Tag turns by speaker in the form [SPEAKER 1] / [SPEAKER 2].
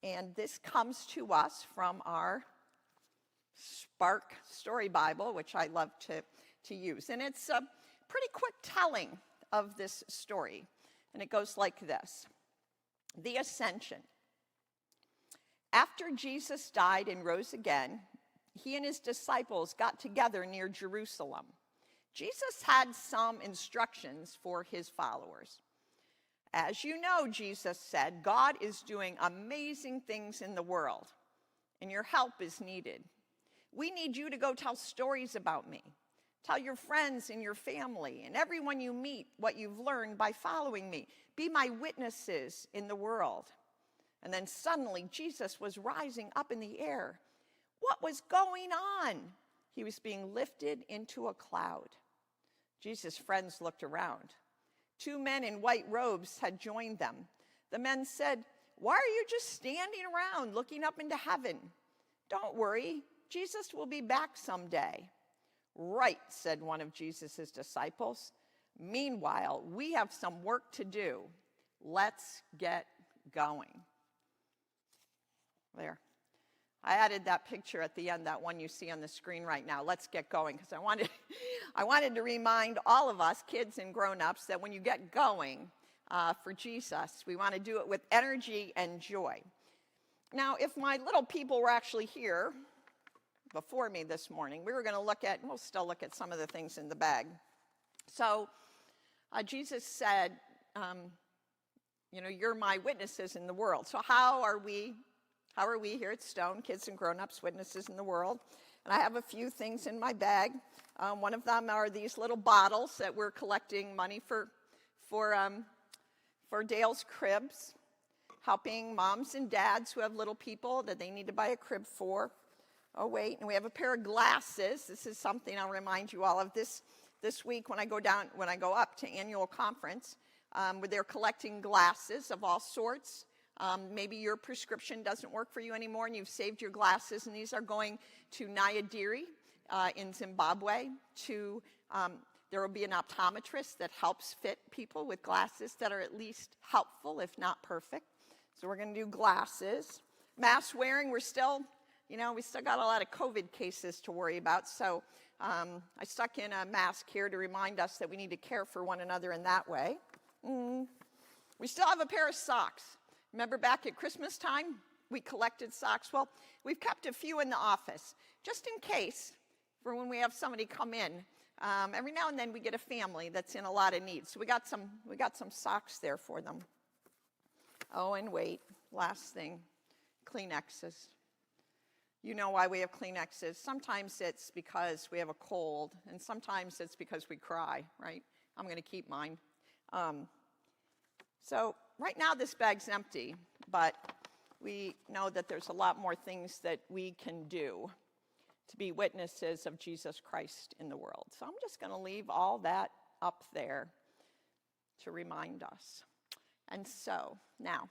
[SPEAKER 1] And this comes to us from our Spark Story Bible, which I love to use. And it's a pretty quick telling of this story. And it goes like this. The Ascension. After Jesus died and rose again, he and his disciples got together near Jerusalem. Jesus had some instructions for his followers. As you know, Jesus said, God is doing amazing things in the world, and your help is needed. We need you to go tell stories about me. Tell your friends and your family and everyone you meet what you've learned by following me. Be my witnesses in the world. And then suddenly Jesus was rising up in the air. What was going on? He was being lifted into a cloud. Jesus' friends looked around. 2 men in white robes had joined them. The men said, "Why are you just standing around looking up into heaven? Don't worry, Jesus will be back someday." "Right," said one of Jesus' disciples. "Meanwhile, we have some work to do. Let's get going." There. I added that picture at the end, that one you see on the screen right now. Let's get going, because I wanted to remind all of us, kids and grown-ups, that when you get going for Jesus, we want to do it with energy and joy. Now, if my little people were actually here before me this morning, we were going to look at, we'll still look at some of the things in the bag. So Jesus said, you're my witnesses in the world. So how are we here at Stone, kids and grown-ups, witnesses in the world? And I have a few things in my bag. One of them are these little bottles that we're collecting money for Dale's Cribs, helping moms and dads who have little people that they need to buy a crib for. Oh, wait, and we have a pair of glasses. This is something I'll remind you all of this week when I go up to annual conference, where they're collecting glasses of all sorts. Maybe your prescription doesn't work for you anymore and you've saved your glasses, and these are going to Nyadiri in Zimbabwe. There will be an optometrist that helps fit people with glasses that are at least helpful, if not perfect. So we're going to do glasses. Mask wearing, we still got a lot of COVID cases to worry about. So I stuck in a mask here to remind us that we need to care for one another in that way. We still have a pair of socks. Remember back at Christmas time, we collected socks? Well, we've kept a few in the office, just in case, for when we have somebody come in. Every now and then we get a family that's in a lot of need. So we got some socks there for them. Oh, and wait, last thing, Kleenexes. You know why we have Kleenexes. Sometimes it's because we have a cold, and sometimes it's because we cry, right? I'm going to keep mine. So right now this bag's empty, but we know that there's a lot more things that we can do to be witnesses of Jesus Christ in the world. So I'm just going to leave all that up there to remind us. And so now,